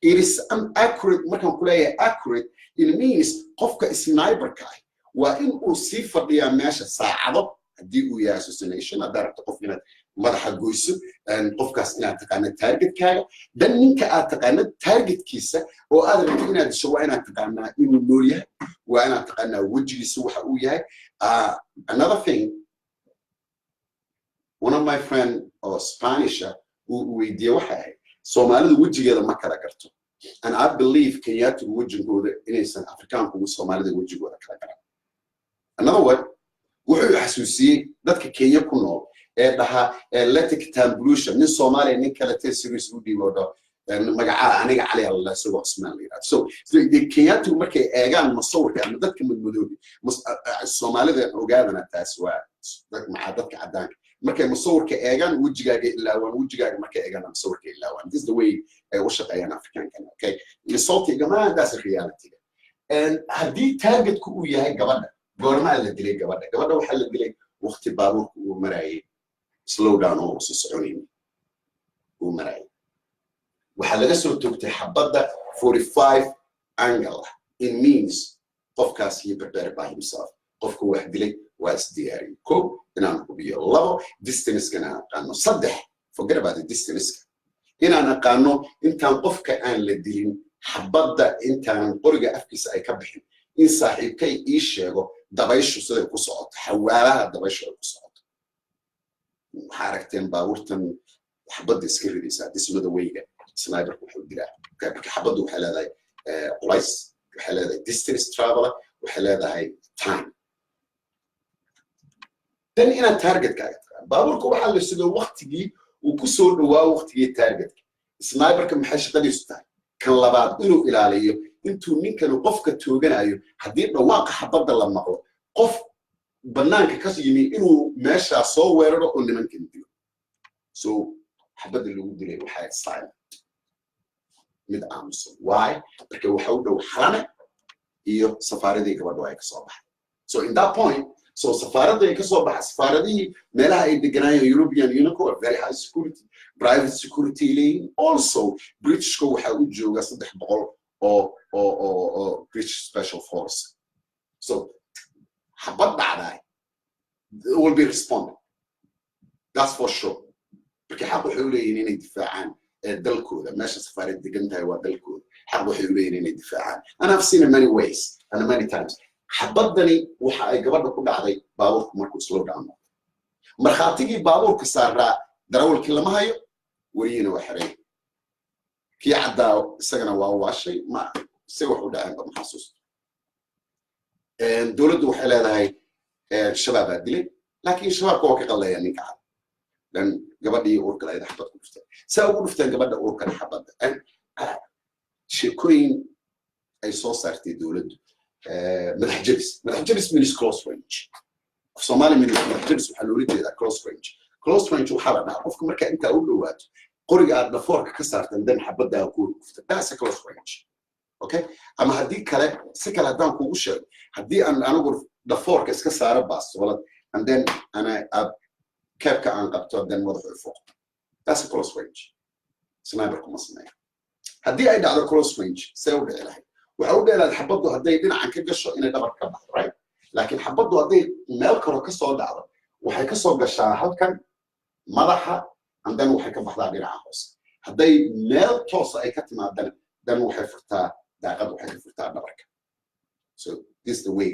it is inaccurate markaan ku leeyahay accurate it means qofka sniperka ah waa in uu sii fadhiyaa meesha saacado haddii uu yahay assassination haddaad rabto qof inaad madaxa goyso qofkaas inaad taqaanid targetkaaga dan ninka aad taqaanid targetkiisa oo aad rabto inaad disho waa inaad taqaanaa inuu nool yahay waa inaad taqaanaa wejigiisa waxa uu yahay another thing one of my friend oo Spanish uu weydiiyey waxa ahayd Soomaalidu wejigeeda ma kala garto and I believe Kenyaatigu wejigooda inaysan Afrikaanku Soomaalida wejigooda kala garan another word wuxuu xasuusiyey dadka Kenya ku nool ee dhaha electric tambulation nin Soomaali nin kale series u dhiibado magaca aniga cali Allah soo Usmaan leeyahay so Kenyaatigu markay eegaan masawirka ama dadka madmadoobi Soomaalida ogaadana taas waa dadka cadaanka markay masawirka eegaan wejigaaga ilaawaan wejigaaga markay eegaan masawirka ilaawaan this is the way ay u shaqeeyaan Afrikaanka okay insulti gama that's a reality and haddii targetku uu yahay gabadha goorma la dilay gabadha waxa la dilay waqti baabuurku uu marayay slow down oo soo soconayay uu marayay waxa laga soo toogtay xabadda 45 angle it means qofkaas he prepared by himself qofku wax dilay waa isdiyaari ko inaan hubiyo labo distance kana aqaano saddex forget about the distance inaan aqaano intaan qofka aan la dilin xabadda intaan qoriga afkiisa ay ka bixin in saaxiibkay ii sheego dabayshu sida ku socoto xawaalaha dabayshu ku socoto xarakteen baabuurtan xabadda iska ridaysa dhismada weyga sniper wuxuu dilaa marka xabaddu waxay leedahay qulays waxay leedahay distance traveler waxay leedahay time dan ina target kaaga baabuurku waxa la sidoo waqtigii uu ku soo dhawaa waqtigii targetka sniperka maxay shaqadiisu tahay kan labaad inuu ilaaliyo intuu ninkan qofka tooganayo haddii dhawaaqa xabadda la maqlo qof banaanka ka yimi inuu meesha soo weeraro oo nimankan dilo so xabadda lagu dilay waxay silent mid aamusan why marka waxa u dhow xalane iyo safaaradii gabadhu ay ka soo baxay so in that point so safaaradii ka soo baxay safaaradii meelaha ay deganaayeen European Union are very high security private security lane also British ko waxa u jooga 300 or British Special Force. So, habad dhacday will be responding. That's for sure. Because xaq waxay u leeyihiin inay difaacaan dalkooda meesha safaarad degan tahay waa dalkooda xaq waxay u leeyihiin inay difaacaan and I've seen in many ways and many times xabadani waxa ay gabadha ku dhacday baabuurku markuu slow down markhaatigii baabuurka saaraa darawalkii lama hayo wariina waa xiray kii caddaa isagana waa waashay ma si wax u dhaceen ma xasuusto dawladdu waxay leedahay shabaab dilay laakiin shabaabka waa ka qalleeyaan ninka cad dan gabadhii uurka leedahay xabad ku dhuftay saa ugu dhufteen gabadha uurka xabadda sheekooyin ay soo saartay dawladdu madax jabis means close range Soomaali madax jabis waxaa loola jeedaa close range waxaa la dhahaa qofka marka inta u dhawaato qoriga aad dhafoorka ka saartan dan xabadda ku dhufta that's a close range okay ama haddii kale si kale hadaan kugu sheego haddii aan anigu dhafoorka iska saaro baastoolad and then ana keebka aan qabto dan madaxa fooq that's a close range sniper kuma sameeyo haddii ay dhacdo close range say u dhici lahayd waxa u dheeraad xabaddu hadday dhinacan ka gasho inay dhabar ka baxdo right laakiin xabaddu hadday meel kale ka soo dhacdo waxay ka soo gashaa halkan madaxa and then waxay ka baxdaa dhinaca hoose hadday meel toos ay ka timaadana dan waxay furtaa daaqad waxay ka furtaa dhabarka so this is the way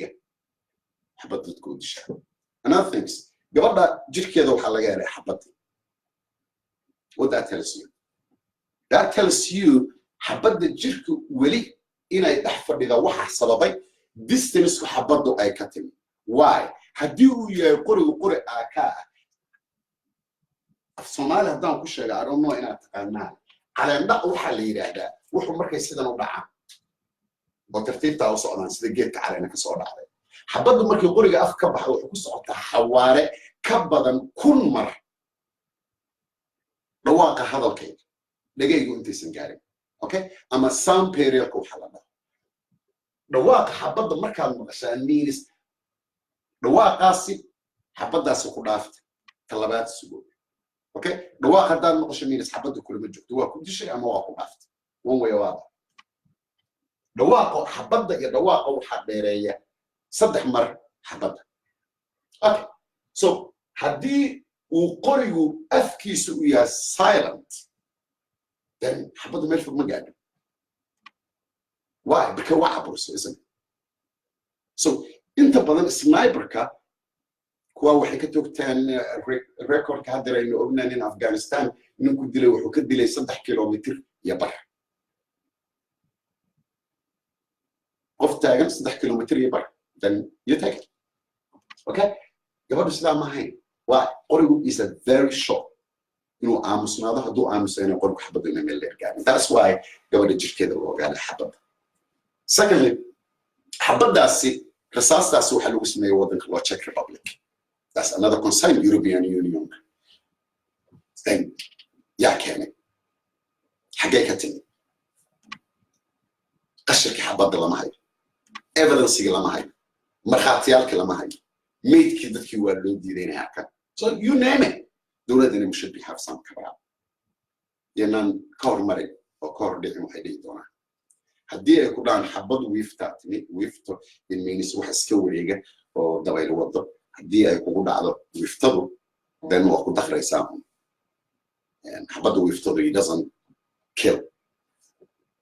xabad dadku u dishaa another things gabadha jirkeeda waxaa laga helay xabad what that tells you xabadda jirku weli inay dhex fadhida waxa sababay distance ku xabaddu ay ka timi why haddii uu yahay qori AK af Soomaali haddaan ku sheega I don't know inaad taqaanaa caleendhac waxaa la yidhaahdaa wuxuu markay sidan u dhacaan oo tartiibtaa u socdaan sida geedka caleena ka soo dhacday xabaddu markii qoriga af ka baxay wuxuu ku socotaa xawaare ka badan 1000 mar dhawaaqa hadalkayga dhagaygu intaysan gaarin okay ama sound period ku xalada dhawaaqa xabadda markaad maqashaan means dhawaaqaasi xabaddaasi ku dhaaftay talabaad sugo okay dhawaaqa haddaad maqasho means xabadda kulama joogto waa ku dishay ama waa ku dhaaftay one way or other dhawaaqa xabadda iyo dhawaaqa waxa dheereeya 3 mar xabadda okay so haddii uu qorigu afkiisu u yahay silent then xabaddu meel fog ma gaadho why because waa caburso isn't it so inta badan sniperka kuwa waxay ka toogtaan recordka hadda aynu ognaan in Afghanistan ninku dilay wuxuu ka dilay 3 kilomitir iyo bar qof taagan 3 kilomitir iyo bar then you take it okay gabadhu sidaa ma ahayn waa qorigu is a very short inuu aamusnaado hadduu aamusayna qorigu xabadda inay meel dheer gaarin that's why gabadha jirkeeda loo ogaanay xabadda secondly xabaddaasi rasaastaasi waxaa lagu sameeyey waddanka loo Czech Republic that's another concern European Union then yaa keenay xaggee ka timi qashirka xabadda lama hayo evidencega lama hayo markhaatiyaalka lama hayo maydkii dadkii waa loo diiday inay arkaan so you name it dowladani should be have some cover up yanaan ka hormarin oo ka hor dhicin waxay dhihi doonaan haddii ay ku dhahaan xabad wiifto in means wax iska wareega oo dabayl wado haddii ay kugu dhacdo wiiftadu then waa ku dakraysaa xabadda wiiftadu it doesn't kill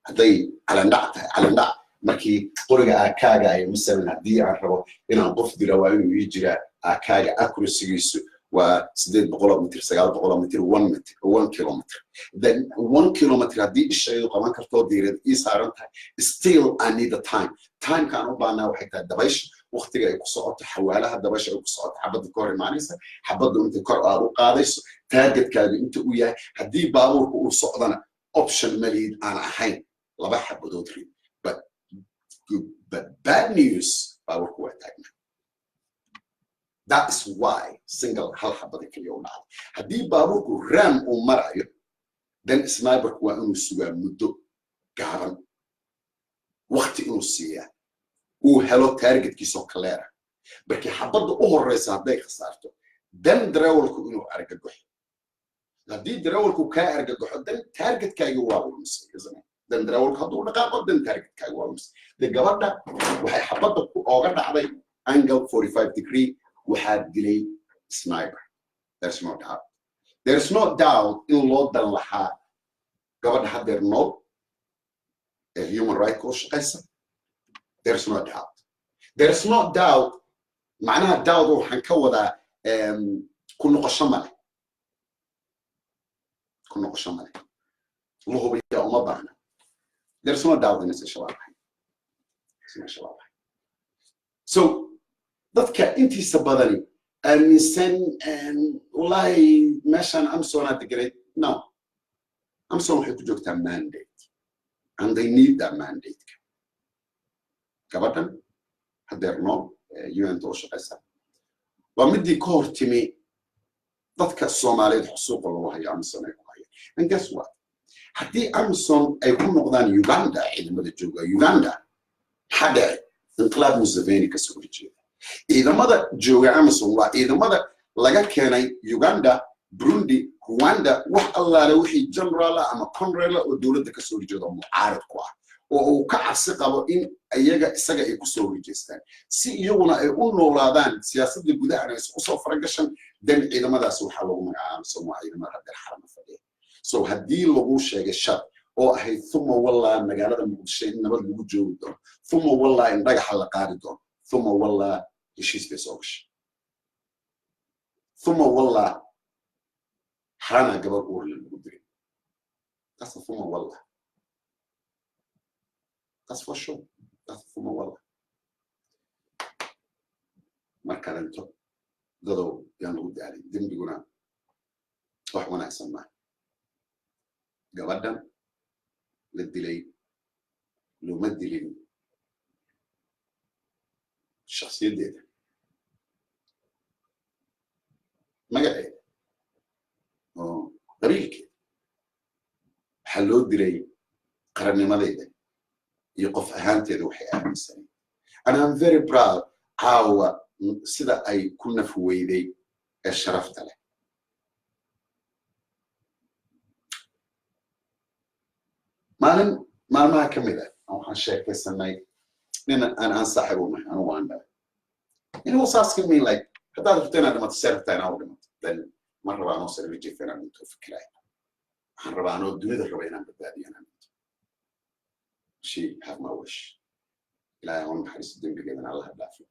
hadday calendhac tahay calendhac markii qoriga AKga ay misalan haddii aan rabo inaan qof dilo waa inuu ii jiraa AKga accuracy-giisu waa 800 mitir 900 mitir 1 kilometer then 1 kilometer haddii ishaydu qaban karto diirad ii saaran tahay still I need the time kaan u baahnaa waxay tahay dabaysha waqtiga ay ku socoto xawaalaha dabaysha ay ku socoto xabadda ka hor imaanaysa xabaddu inta kor aad u qaadayso targetkaaga inta uu yahay haddii baabuurku uu socdana option malid aan ahayn laba xabadood rid but bad news baabuurku waa taagna that is why single hal xabada kaliya u dhacday haddii baabuurku ram uu marayo then sniperku waa inuu sugaa muddo gaaban waqti inuu siiyaa uu helo targetkiisoo kaleera markii xabadda u horeysa hadday khasaarto then darawalku inuu argagaxo haddii darawalku kaa argagaxo then targetkaaga waa lumisay isn't it then darawalku hadduu dhaqaaqo then targetkaaga waa lumisay de gabadha waxay xabadda ooga dhacday angle 45 degree waxaa dilay sniper there's no doubt in loo dan lahaa gabadha haddeer nool ee human right ku shaqaysa there's no doubt macnaha doubt waxaan ka wadaa ku noqosho male luhubiya uma baahna there's no doubt inaysan shabaab ahayn so dadka intiisa badani aaminsan wallahi meeshaan Amazon aad deganeed no Amazon waxay ku joogtaa mandate and they need that mandate gabadhan haddeer nool UN oo shaqaysa waa midii ka hor timi dadka Soomaaliyeed xuquuq loo hayo Amazon ay ku hayaan and guess what haddii Amazon ay ku noqdaan Uganda ciidamada jooga Uganda hada inqilaab Museveni ka soo jeeda ciidamada jooga Amazon waa ciidamada laga keenay Uganda Burundi Rwanda wax allaale wixii general ama colonel oo dawladda ka soo jeeda mucaarad ku ah oo uu ka cabsi qabo in iyaga isaga ay ku soo horjeestaan si iyaguna ay u noolaadaan siyaasadda gudaha ay isku soo faragashan dan ciidamadaas waxaa lagu magacaabaa Soomaaliya ciidamada haddana xarama fadhiya so haddii lagu sheegay shar oo ahayd thumma wallah magaalada muqdisho in nabad lagu joogi doono thumma wallah in dhagaxa la qaadi doono thumma wallah heshiis bay soo gashay thumma wallah xarana gabar uur lagu diray taas thumma wallah that's for sure that's thumma wallah marka lanto dado yaan ugu daalay dembiguna wax wanaagsan ma gabadhan la dilay looma dilin shakhsiyadeeda magaceeda oo qabiilkeeda waxaa loo dilay qarannimadeeda iyo qof ahaanteeda waxay aaminsanay and I'm very proud caawa sida ay ku naf weyday ee sharafta leh maalmaha ka mid ah waxaan sheekaysanay nin aan saaxiib u nahay anigu aan dhalay and he was asking me like haddaad rabto inaad dhimato see rabtaa inaa u dhimato then ma rabaa anoo sariir jiif inaan dhinto fikiraya waxaan rabaa anoo dunida raba inaan badbaadiyo inaan dhinto she have my wish ilaahay aan naxariisto dembigeedana allaha dhaafo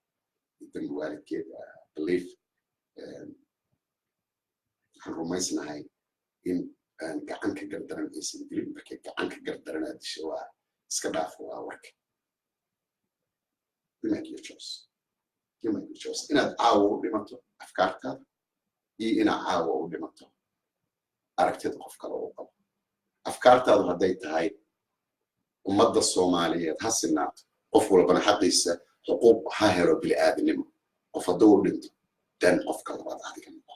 dembi waalidkeeda belief waxaan rumaysnahay in gacan ka gardaran aysan dilin markay gacan ka gardaran aad disho waa iska dhaafo waa warka you make your choice inaad caawa u dhimato afkaartaada iyo inaad caawa u dhimato aragtida qof kale u qabo afkaartaadu hadday tahay ummadda Soomaaliyeed ha sinaato qof walbana xaqiisa xuquuq ha helo bini'aadanimo qof hadduu u dhinto dan qofka labaad adiga noqo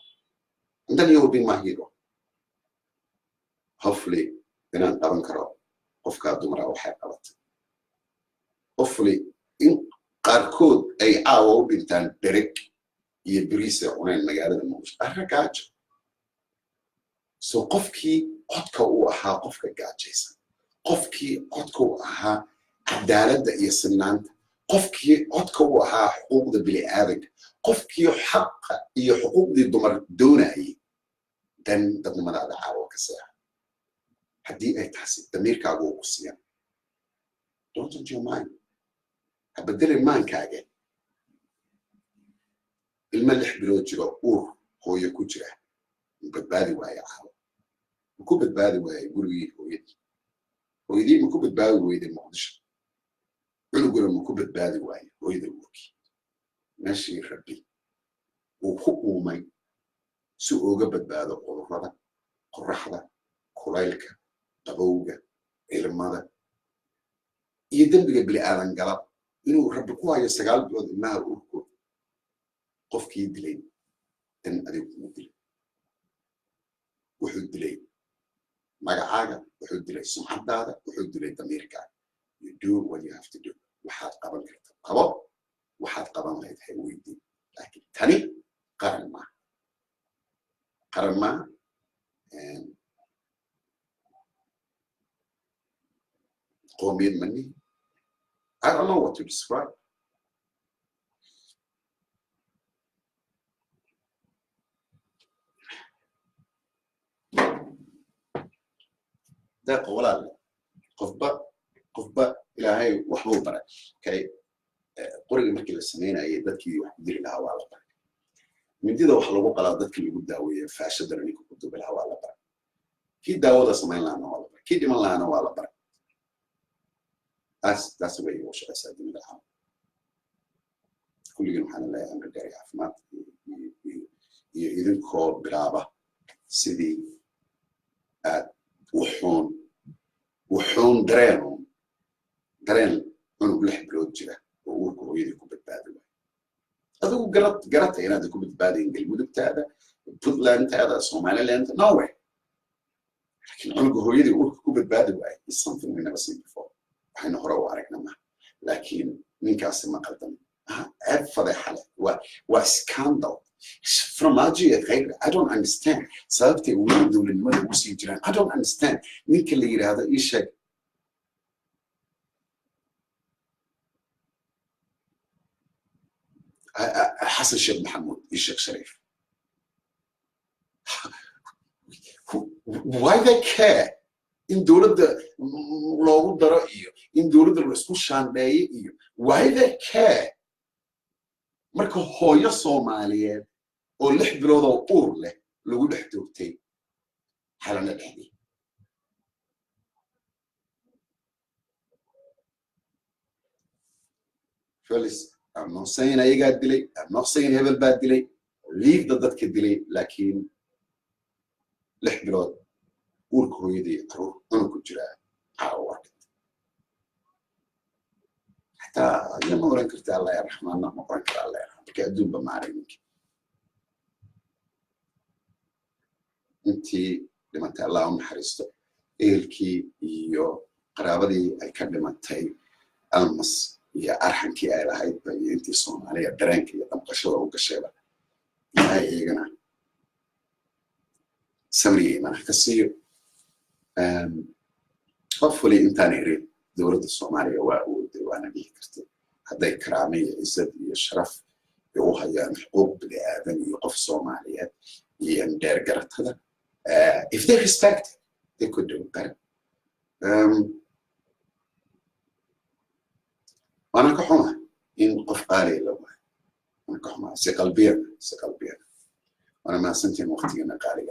and then you will be my hero hopefully inaan qaban karo qofka dumara waxay qabatay hopefully in qaarkood ay caawa u dhintaan derek iyo bariis ay cuneen magaalada muqdisho aragaajo so qofkii codka uu ahaa qofka gaajaysan qofkii codka uu ahaa cadaaladda iyo sinaanta qofkii codka uu ahaa xuquuqda bini'aadanka qofkii xaqa iyo xuquuqdii dumar doonayay dan dadnimadaada caawa ka seexa haddii ay taasi damiirkaagu uu ku siiyaan don't change your mind ha bedelin maankaaga ilma 6 bilood jiro uur hooyo ku jira badbaadi waaye caawa ku badbaadi waaye gurigii hooyadii ma ku badbaadi weyday muqdisho cunuguna ma ku badbaadi waaye hooyada uurkii meeshii rabbi uu ku uumay si uga badbaado cudurrada qorraxda kulaylka qabowga ilmada iyo dembiga bini'aadan galab inuu rabbi ku hayo 9 bilood ilmaha uurkooda qofkii dilay dan adigu kuma dilay wuxuu dilay magacaaga wuxuu dilay sumcadaada wuxuu dilay damiirkaaga you do what you have to do waxaad qaban karta qabo waxaad qaban lahayd hay weydiin laakiin tani qaran maaha qowmiyad mani I don't know what to describe ده قولان قفبة إلهي وحبو برا كي قرية مركي للسنين أي ذاتكي وحدير الهواء على برا من دي ده وحلو قلا ذاتكي اللي قداوية فأشدر أني كنتو بالهواء على برا كي داوة سمين لنا على برا كي دي من لنا على برا that's the way you should say من الهواء كل يوم حنا لا أمر داري عفمات يدين كول برابة سيدي وحون درين أنو بلح بلود جرا ووركو يديكو بتبادل هذا قرأت هنا ديكو بتبادل إنجل بتاعه بطلان هذا صومالي لأنت no way لكن أنو يدي ووركو بتبادل it's something we never seen before وحين هروا عرقنا معه لكن من كاسم ما قدم فضيحة وسكاندل from Algeria I don't understand سببتي ولد وللمدة وسيجران I don't understand مين كل يرى هذا إيش حسن الشيخ محمود الشيخ شريف. Why they care in dowladda loogu daro iyo in dowladda la isku shaandheeyo iyo why they care marka hooyo Soomaaliyeed oo 6 bilood oo uur leh lagu dhex toogtay xalana dhexdii. Felix, I'm not saying ayagaa dilay, I'm not saying hebel baa dilay, leave dadka dilay, laakiin 6 bilood uurka hooyadii caruur cunug ku jiraa caawa. حتى لما ورن كرت الله يرحمه ما ورن كرت الله يرحمه كأدوب بمعرفك أنتي لما تلاهم حريصته إلكي يو قرابدي أكلم تاي ألمس يا أرحم كي على هاي بني أنتي صون عليها درانك يا تم قشرة وقشرة هاي جنا سمري ما نحكسيه hopefully أنت نريد دولة الصومالية وأنا بيه كرتي هذا كرامية عزت يشرف يوهي حقوق بني آدم يقف صوماليات يندر قرت هذا if they respect it they could do better. أنا كحومة إن قف قالي لو أنا كحومة سقلبيا أنا ما سنتين وقتي أنا قالي